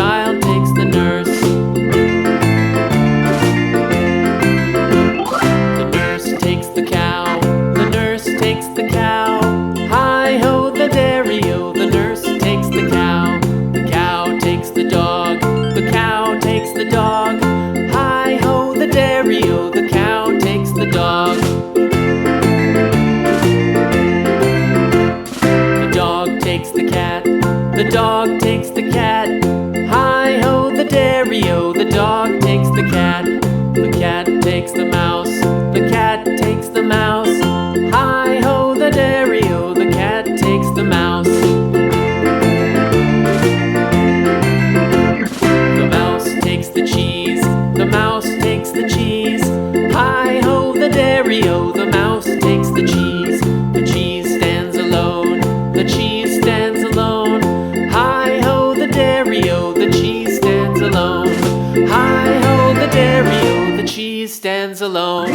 child takes the nurse. The nurse takes the cow. The nurse takes the cow. Hi-ho the dairy-o, the nurse takes the cow. The cow takes the dog. The cow takes the dog. Hi-ho the dairy-o, the cow takes the dog. The dog takes the cat. The dog takes the cat. Hi-ho the dairy-o, the dog takes the cat. The cat takes the mouse. The cat takes the mouse. Hi-ho the dairy-o, the cat takes the mouse. The mouse takes the cheese. The mouse takes the cheese. Hi-ho the dairy-o, the mouse takes the cheese. The cheese stands alone. The cheese stands alone. Hi-ho the dairy-o, the cheese stands alone. Hi-ho the dairy-o, the cheese stands alone.